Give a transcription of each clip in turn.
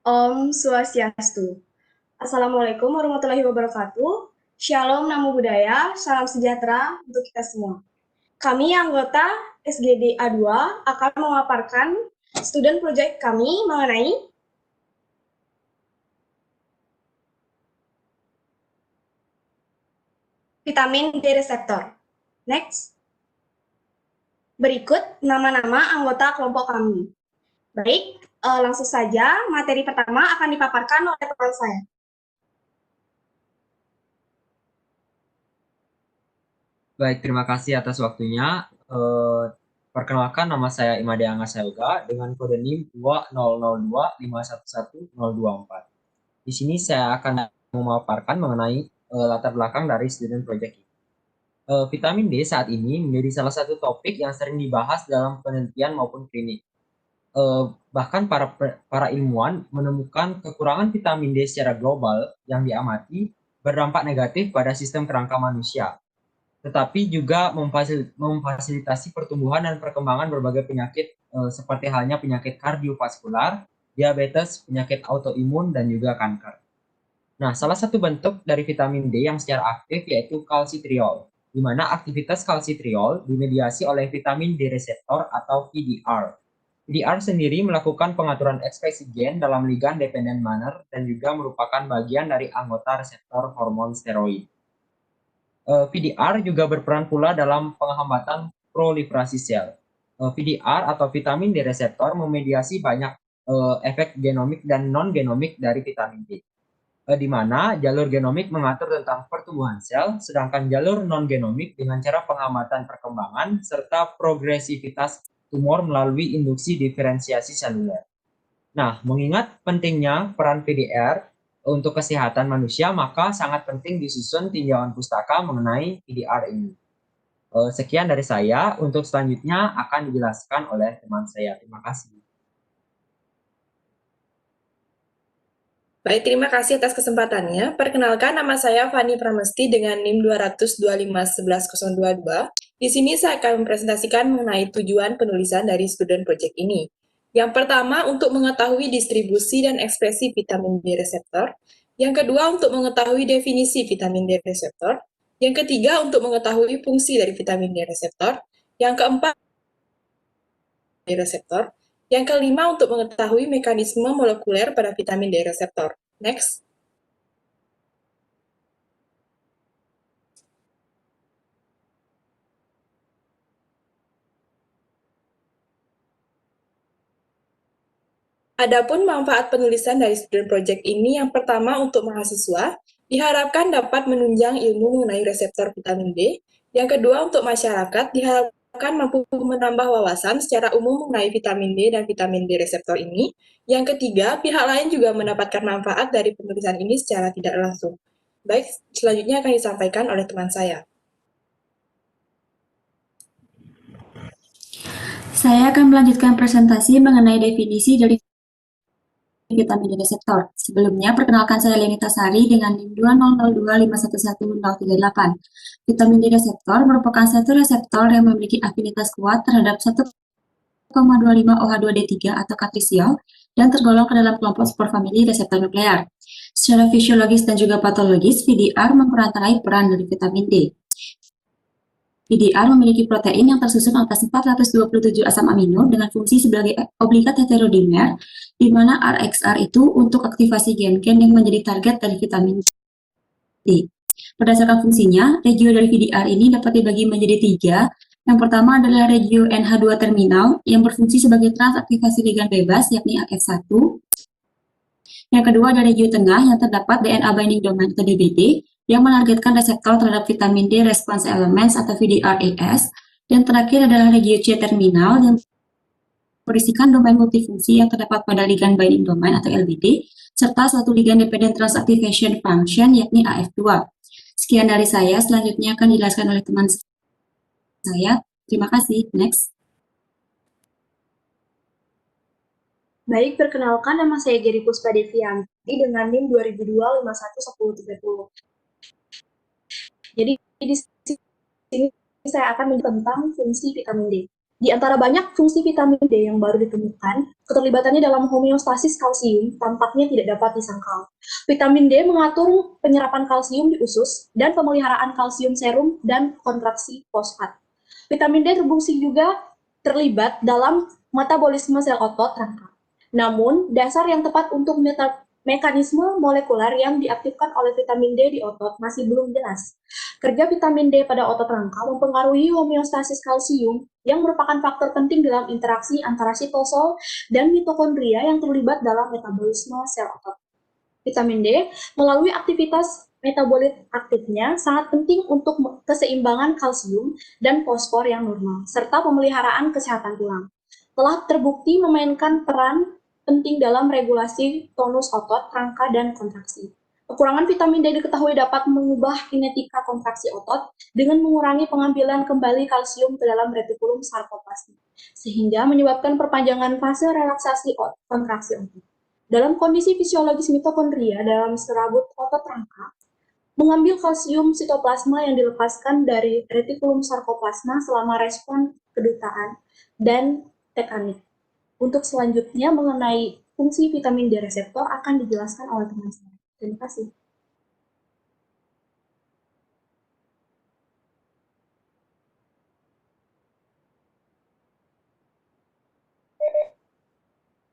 Om Swastiastu. Assalamualaikum warahmatullahi wabarakatuh. Shalom Namo Buddhaya, salam sejahtera untuk kita semua. Kami anggota SGD A2 akan memaparkan student project kami mengenai vitamin D reseptor. Next. Berikut nama-nama anggota kelompok kami. Baik, langsung saja materi pertama akan dipaparkan oleh teman saya. Baik, terima kasih atas waktunya. Perkenalkan, nama saya Imade Angga Sayoga dengan kode NIM 2002511024. Di sini saya akan memaparkan mengenai latar belakang dari student project ini. Vitamin D saat ini menjadi salah satu topik yang sering dibahas dalam penelitian maupun klinik. Bahkan para ilmuwan menemukan kekurangan vitamin D secara global yang diamati berdampak negatif pada sistem kerangka manusia, tetapi juga memfasilitasi pertumbuhan dan perkembangan berbagai penyakit seperti halnya penyakit kardiovaskular, diabetes, penyakit autoimun, dan juga kanker. Nah, salah satu bentuk dari vitamin D yang secara aktif yaitu kalsitriol, di mana aktivitas kalsitriol dimediasi oleh vitamin D reseptor atau VDR. VDR sendiri melakukan pengaturan ekspresi gen dalam ligand dependent manner dan juga merupakan bagian dari anggota reseptor hormon steroid. VDR juga berperan pula dalam penghambatan proliferasi sel. VDR atau vitamin D reseptor memediasi banyak efek genomik dan non-genomik dari vitamin D, di mana jalur genomik mengatur tentang pertumbuhan sel, sedangkan jalur non-genomik dengan cara penghambatan perkembangan serta progresivitas tumor melalui induksi diferensiasi seluler. Nah, mengingat pentingnya peran VDR untuk kesehatan manusia, maka sangat penting disusun tinjauan pustaka mengenai VDR ini. Sekian dari saya, untuk selanjutnya akan dijelaskan oleh teman saya. Terima kasih. Baik, terima kasih atas kesempatannya. Perkenalkan, nama saya Fani Pramesti dengan NIM 225111022. Di sini saya akan mempresentasikan mengenai tujuan penulisan dari student project ini. Yang pertama, untuk mengetahui distribusi dan ekspresi vitamin D reseptor. Yang kedua, untuk mengetahui definisi vitamin D reseptor. Yang ketiga, untuk mengetahui fungsi dari vitamin D reseptor. Yang keempat, D reseptor. Yang kelima, untuk mengetahui mekanisme molekuler pada vitamin D reseptor. Next. Adapun manfaat penulisan dari student project ini, yang pertama untuk mahasiswa, diharapkan dapat menunjang ilmu mengenai reseptor vitamin D. Yang kedua untuk masyarakat, diharapkan mampu menambah wawasan secara umum mengenai vitamin D dan vitamin D reseptor ini. Yang ketiga, pihak lain juga mendapatkan manfaat dari penulisan ini secara tidak langsung. Baik, selanjutnya akan disampaikan oleh teman saya. Saya akan melanjutkan presentasi mengenai definisi dari vitamin D reseptor. Sebelumnya, perkenalkan saya Lenita Sari dengan NIM 20025111038. Vitamin D reseptor merupakan satu reseptor yang memiliki afinitas kuat terhadap 1,25 OH2D3 atau katrisiol dan tergolong ke dalam kelompok superfamili reseptor nuklear. Secara fisiologis dan juga patologis, VDR memperantarai peran dari vitamin D. VDR memiliki protein yang tersusun atas 427 asam amino dengan fungsi sebagai obligat heterodimer, di mana RXR itu untuk aktivasi gen-gen yang menjadi target dari vitamin D. Berdasarkan fungsinya, regio dari VDR ini dapat dibagi menjadi 3. Yang pertama adalah regio NH2 terminal yang berfungsi sebagai transaktivasi ligand bebas, yakni AF1. Yang kedua ada regio tengah yang terdapat DNA binding domain atau DBD yang menargetkan reseptor terhadap vitamin D response elements atau VDRAS. Dan terakhir adalah regio C terminal yang berisikan domain multifungsi yang terdapat pada ligand binding domain atau LBD serta suatu ligand dependent transactivation function yakni AF2. Sekian dari saya, selanjutnya akan dijelaskan oleh teman saya. Terima kasih. Next. Baik, perkenalkan nama saya Geri Puspa Devianti dengan NIM 2002511030. Jadi di sini saya akan menjelaskan tentang fungsi vitamin D. Di antara banyak fungsi vitamin D yang baru ditemukan, keterlibatannya dalam homeostasis kalsium tampaknya tidak dapat disangkal. Vitamin D mengatur penyerapan kalsium di usus dan pemeliharaan kalsium serum dan kontraksi fosfat. Vitamin D terbukti juga terlibat dalam metabolisme sel otot rangka. Namun, dasar yang tepat untuk mekanisme molekuler yang diaktifkan oleh vitamin D di otot masih belum jelas. Kerja vitamin D pada otot rangka mempengaruhi homeostasis kalsium yang merupakan faktor penting dalam interaksi antara sitosol dan mitokondria yang terlibat dalam metabolisme sel otot. Vitamin D melalui aktivitas metabolit aktifnya sangat penting untuk keseimbangan kalsium dan fosfor yang normal, serta pemeliharaan kesehatan tulang. Telah terbukti memainkan peran penting dalam regulasi tonus otot, rangka, dan kontraksi. Kekurangan vitamin D diketahui dapat mengubah kinetika kontraksi otot dengan mengurangi pengambilan kembali kalsium ke dalam retikulum sarkoplasma, sehingga menyebabkan perpanjangan fase relaksasi kontraksi otot. Dalam kondisi fisiologis mitokondria dalam serabut otot rangka, mengambil kalsium sitoplasma yang dilepaskan dari retikulum sarkoplasma selama respon kedutaan dan tekanik. Untuk selanjutnya mengenai fungsi vitamin D reseptor akan dijelaskan oleh teman saya. Terima kasih.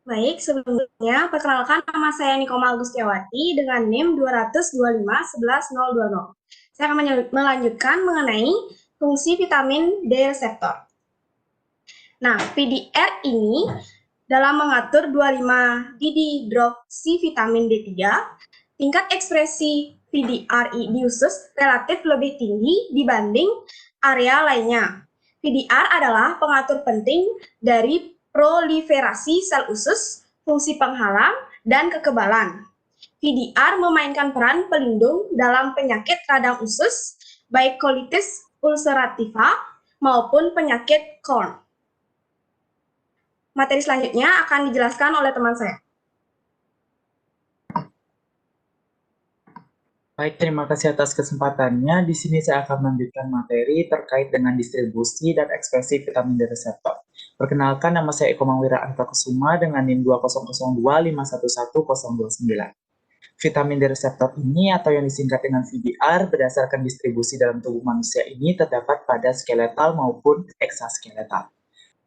Baik, sebelumnya perkenalkan nama saya Nikoma Agustiawati dengan NIM 225111020. Saya akan melanjutkan mengenai fungsi vitamin D reseptor. Nah, PDR ini dalam mengatur 25-dihidroksivitamin D3, tingkat ekspresi PDRI di usus relatif lebih tinggi dibanding area lainnya. PDR adalah pengatur penting dari proliferasi sel usus, fungsi penghalang, dan kekebalan. PDR memainkan peran pelindung dalam penyakit radang usus, baik colitis ulcerativa maupun penyakit Crohn. Materi selanjutnya akan dijelaskan oleh teman saya. Baik, terima kasih atas kesempatannya. Di sini saya akan melanjutkan materi terkait dengan distribusi dan ekspresi vitamin D reseptor. Perkenalkan, nama saya Eko Mawira Antakusuma dengan NIM 20025111029. Vitamin D reseptor ini atau yang disingkat dengan VDR berdasarkan distribusi dalam tubuh manusia ini terdapat pada skeletal maupun eksaskeletal.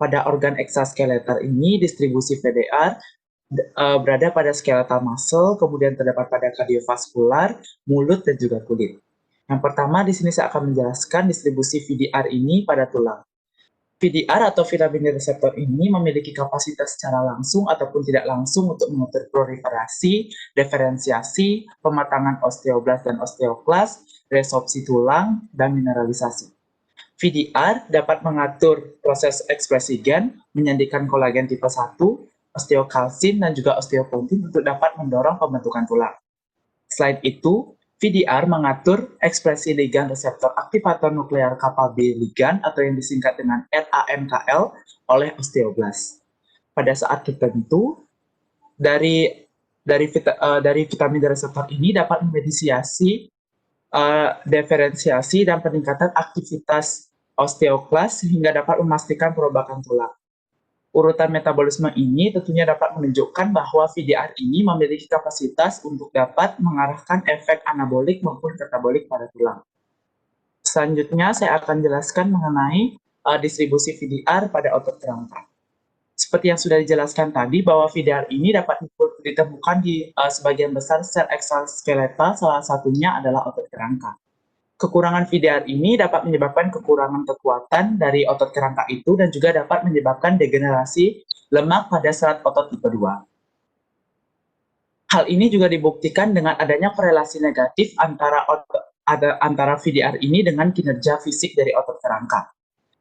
Pada organ eksaskeletal ini, distribusi VDR berada pada skeletal muscle, kemudian terdapat pada kardiovaskular, mulut, dan juga kulit. Yang pertama, di sini saya akan menjelaskan distribusi VDR ini pada tulang. VDR atau vitamin D reseptor ini memiliki kapasitas secara langsung ataupun tidak langsung untuk mengatur proliferasi, diferensiasi, pematangan osteoblast dan osteoklas, resorpsi tulang, dan mineralisasi. VDR dapat mengatur proses ekspresi gen, menyandikan kolagen tipe 1, osteokalsin, dan juga osteopontin untuk dapat mendorong pembentukan tulang. Selain itu, VDR mengatur ekspresi ligan reseptor aktivator nuklear kappa B ligan atau yang disingkat dengan RANKL oleh osteoblast. Pada saat tertentu, dari vitamin D reseptor ini dapat memediasi diferensiasi dan peningkatan aktivitas osteoklas sehingga dapat memastikan perombakan tulang. Urutan metabolisme ini tentunya dapat menunjukkan bahwa VDR ini memiliki kapasitas untuk dapat mengarahkan efek anabolik maupun katabolik pada tulang. Selanjutnya saya akan jelaskan mengenai distribusi VDR pada otot kerangka. Seperti yang sudah dijelaskan tadi bahwa VDR ini dapat ditemukan di sebagian besar sel eksaskeletal, salah satunya adalah otot kerangka. Kekurangan VDR ini dapat menyebabkan kekurangan kekuatan dari otot kerangka itu dan juga dapat menyebabkan degenerasi lemak pada serat otot tipe 2. Hal ini juga dibuktikan dengan adanya korelasi negatif antara VDR ini dengan kinerja fisik dari otot kerangka.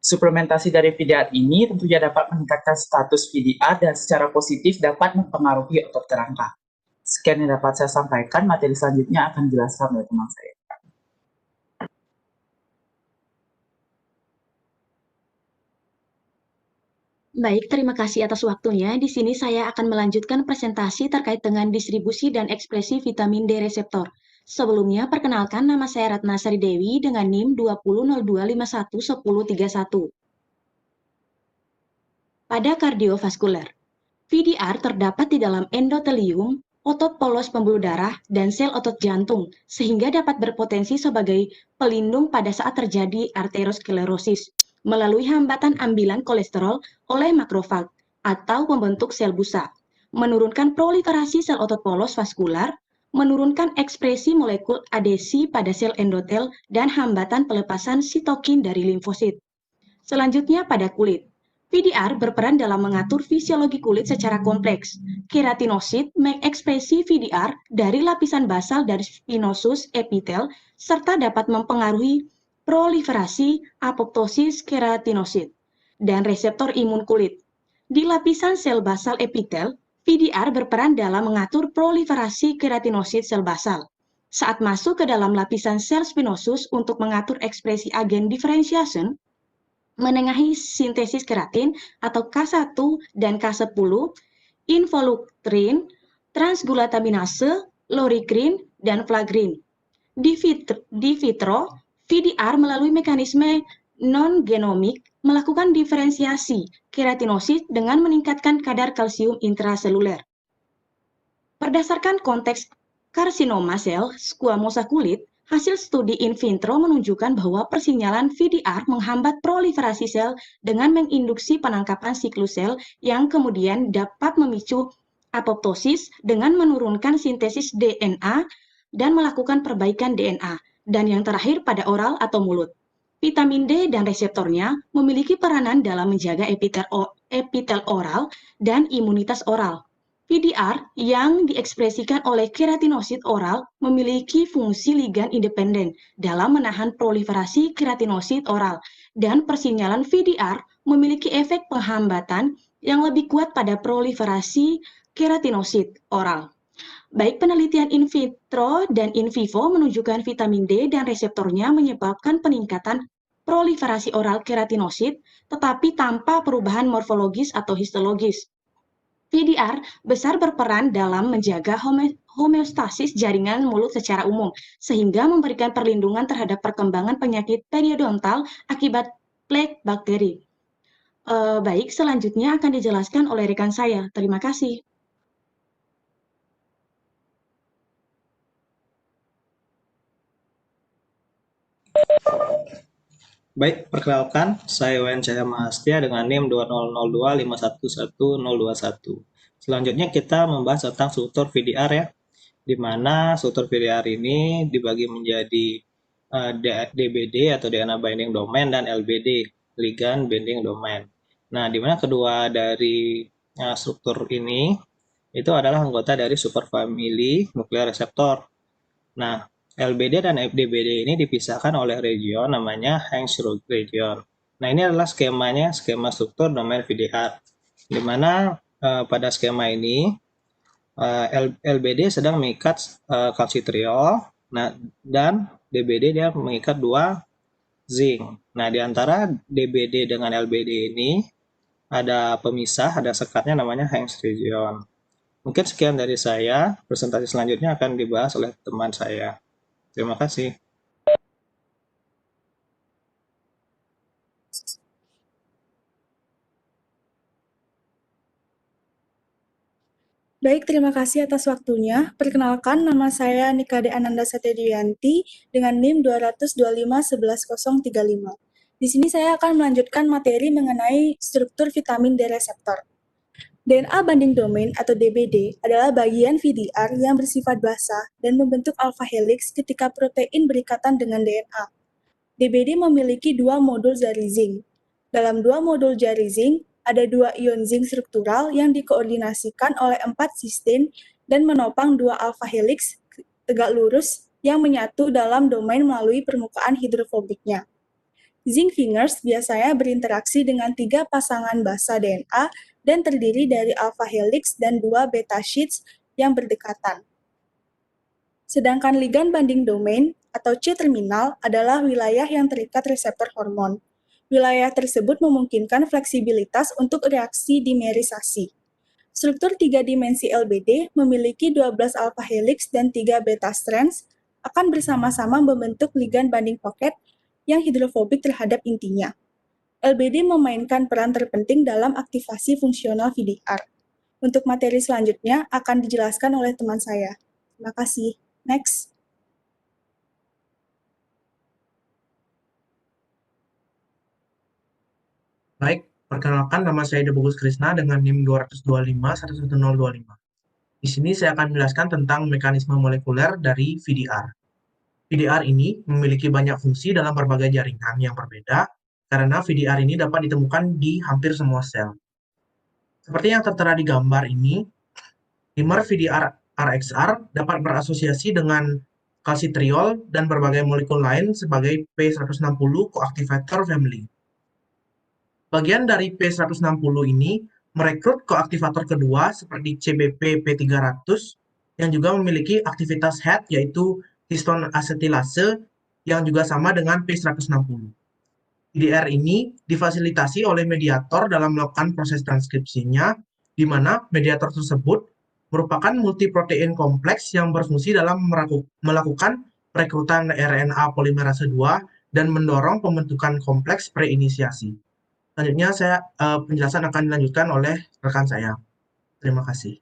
Suplementasi dari VDR ini tentunya dapat meningkatkan status VDR dan secara positif dapat mempengaruhi otot kerangka. Sekian yang dapat saya sampaikan, materi selanjutnya akan dijelaskan oleh teman saya. Baik, terima kasih atas waktunya. Di sini saya akan melanjutkan presentasi terkait dengan distribusi dan ekspresi vitamin D reseptor. Sebelumnya, perkenalkan nama saya Ratna Sari Dewi dengan NIM 2002511031. pada kardiovaskuler. VDR terdapat di dalam endotelium, otot polos pembuluh darah, dan sel otot jantung, sehingga dapat berpotensi sebagai pelindung pada saat terjadi arteriosklerosis melalui hambatan ambilan kolesterol oleh makrofag atau pembentuk sel busa, menurunkan proliferasi sel otot polos vaskular, menurunkan ekspresi molekul adesi pada sel endotel, dan hambatan pelepasan sitokin dari limfosit. Selanjutnya pada kulit. VDR berperan dalam mengatur fisiologi kulit secara kompleks. Keratinosit mengekspresi VDR dari lapisan basal dari spinosus epitel serta dapat mempengaruhi proliferasi apoptosis keratinosit dan reseptor imun kulit. Di lapisan sel basal epitel, VDR berperan dalam mengatur proliferasi keratinosit sel basal. Saat masuk ke dalam lapisan sel spinosus untuk mengatur ekspresi agen differentiation, menengahi sintesis keratin atau K1 dan K10, involucrin, transglutaminase, lorikrin, dan flagrin. Di vitro, VDR melalui mekanisme non-genomik melakukan diferensiasi keratinosit dengan meningkatkan kadar kalsium intraseluler. Berdasarkan konteks karsinoma sel squamosa kulit, hasil studi in vitro menunjukkan bahwa persinyalan VDR menghambat proliferasi sel dengan menginduksi penangkapan siklus sel yang kemudian dapat memicu apoptosis dengan menurunkan sintesis DNA dan melakukan perbaikan DNA. Dan yang terakhir pada oral atau mulut. Vitamin D dan reseptornya memiliki peranan dalam menjaga epitel oral dan imunitas oral. VDR yang diekspresikan oleh keratinosit oral memiliki fungsi ligan independen dalam menahan proliferasi keratinosit oral, dan persinyalan VDR memiliki efek penghambatan yang lebih kuat pada proliferasi keratinosit oral. Baik penelitian in vitro dan in vivo menunjukkan vitamin D dan reseptornya menyebabkan peningkatan proliferasi oral keratinosit, tetapi tanpa perubahan morfologis atau histologis. VDR besar berperan dalam menjaga homeostasis jaringan mulut secara umum, sehingga memberikan perlindungan terhadap perkembangan penyakit periodontal akibat plaque bakteri. Baik, selanjutnya akan dijelaskan oleh rekan saya. Terima kasih. Baik, perkenalkan, saya Wen Cahya Mahastia dengan NIM 2002511021. Selanjutnya kita membahas tentang struktur VDR ya, di mana struktur VDR ini dibagi menjadi DBD atau DNA Binding Domain dan LBD, Ligand Binding Domain. Nah, di mana kedua dari struktur ini itu adalah anggota dari superfamili nuklear reseptor. Nah, LBD dan DBD ini dipisahkan oleh region namanya Hengschrug region. Nah, ini adalah skemanya, skema struktur domain VDR. Di mana pada skema ini LBD sedang mengikat kalsitriol, nah, dan DBD dia mengikat 2 zinc. Nah, di antara DBD dengan LBD ini ada pemisah, ada sekatnya namanya Hengschrug region. Mungkin sekian dari saya, presentasi selanjutnya akan dibahas oleh teman saya. Terima kasih. Baik, terima kasih atas waktunya. Perkenalkan, nama saya Nikade Ananda Satyadiyanti dengan NIM 225111035. Di sini saya akan melanjutkan materi mengenai struktur vitamin D reseptor. DNA binding domain atau DBD adalah bagian VDR yang bersifat basah dan membentuk alpha helix ketika protein berikatan dengan DNA. DBD memiliki 2 modul jari zinc. Dalam 2 modul jari zinc, ada 2 ion zinc struktural yang dikoordinasikan oleh 4 sistein dan menopang 2 alpha helix tegak lurus yang menyatu dalam domain melalui permukaan hidrofobiknya. Zinc fingers biasanya berinteraksi dengan 3 pasangan basa DNA dan terdiri dari alpha helix dan 2 beta sheets yang berdekatan. Sedangkan ligand binding domain atau C-terminal adalah wilayah yang terikat reseptor hormon. Wilayah tersebut memungkinkan fleksibilitas untuk reaksi dimerisasi. Struktur 3 dimensi LBD memiliki 12 alpha helix dan 3 beta strands akan bersama-sama membentuk ligand binding pocket yang hidrofobik terhadap intinya. LBD memainkan peran terpenting dalam aktivasi fungsional VDR. Untuk materi selanjutnya akan dijelaskan oleh teman saya. Terima kasih. Next. Baik, perkenalkan nama saya Debagus Krisna dengan NIM 225-11025. Di sini saya akan menjelaskan tentang mekanisme molekuler dari VDR. VDR ini memiliki banyak fungsi dalam berbagai jaringan yang berbeda, karena VDR ini dapat ditemukan di hampir semua sel. Seperti yang tertera di gambar ini, dimer VDR RXR dapat berasosiasi dengan kalsitriol dan berbagai molekul lain sebagai P160 coactivator family. Bagian dari P160 ini merekrut koaktivator kedua seperti CBP P300 yang juga memiliki aktivitas head yaitu histon asetilase yang juga sama dengan P160. VDR ini difasilitasi oleh mediator dalam melakukan proses transkripsinya, di mana mediator tersebut merupakan multiprotein kompleks yang berfungsi dalam melakukan perekrutan RNA polimerase 2 dan mendorong pembentukan kompleks preinisiasi. Selanjutnya penjelasan akan dilanjutkan oleh rekan saya. Terima kasih.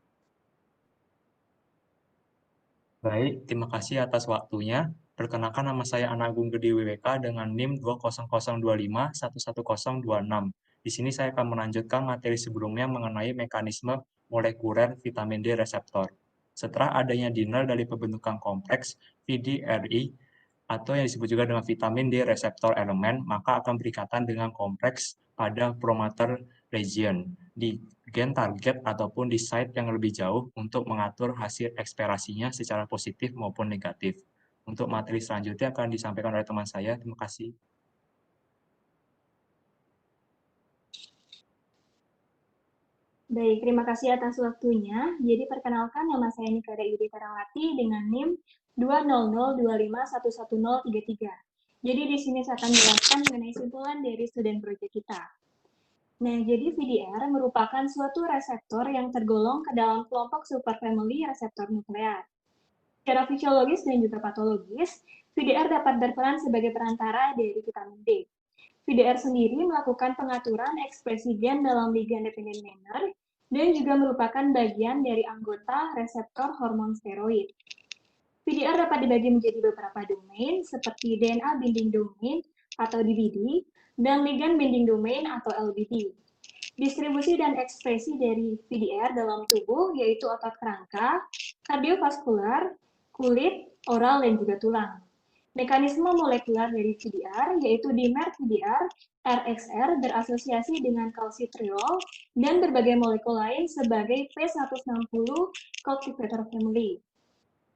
Baik, terima kasih atas waktunya. Perkenalkan nama saya Anagung Gede WWK dengan NIM 20025-11026. Di sini saya akan melanjutkan materi sebelumnya mengenai mekanisme molekuler vitamin D reseptor. Setelah adanya dimer dari pembentukan kompleks VDRI atau yang disebut juga dengan vitamin D reseptor elemen, maka akan berikatan dengan kompleks pada promoter region di gen target ataupun di site yang lebih jauh untuk mengatur hasil ekspresinya secara positif maupun negatif. Untuk materi selanjutnya akan disampaikan oleh teman saya. Terima kasih. Baik, terima kasih atas waktunya. Jadi perkenalkan, nama saya Nikada Yudi Tarawati dengan NIM 20025-11033. Jadi di sini saya akan menjelaskan mengenai simpulan dari student project kita. Nah, jadi VDR merupakan suatu reseptor yang tergolong ke dalam kelompok superfamily reseptor nuklear. Secara fisiologis dan juga patologis, VDR dapat berperan sebagai perantara dari vitamin D. VDR sendiri melakukan pengaturan ekspresi gen dalam ligand dependent manner dan juga merupakan bagian dari anggota reseptor hormon steroid. VDR dapat dibagi menjadi beberapa domain seperti DNA binding domain atau DBD dan ligand binding domain atau LBD. Distribusi dan ekspresi dari VDR dalam tubuh yaitu otot kerangka, kardiovaskular, kulit, oral, dan juga tulang. Mekanisme molekuler dari VDR yaitu dimer VDR RXR berasosiasi dengan kalsitriol dan berbagai molekul lain sebagai P160 coactivator family.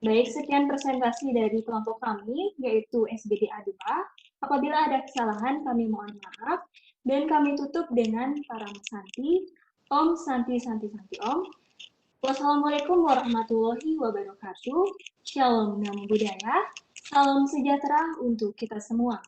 Baik, sekian presentasi dari kelompok kami, yaitu SGD A2. Apabila ada kesalahan, kami mohon maaf. Dan kami tutup dengan Parama Santi. Om Santi Santi Santi Om. Wassalamualaikum warahmatullahi wabarakatuh. Shalom Namo Buddhaya. Salam sejahtera untuk kita semua.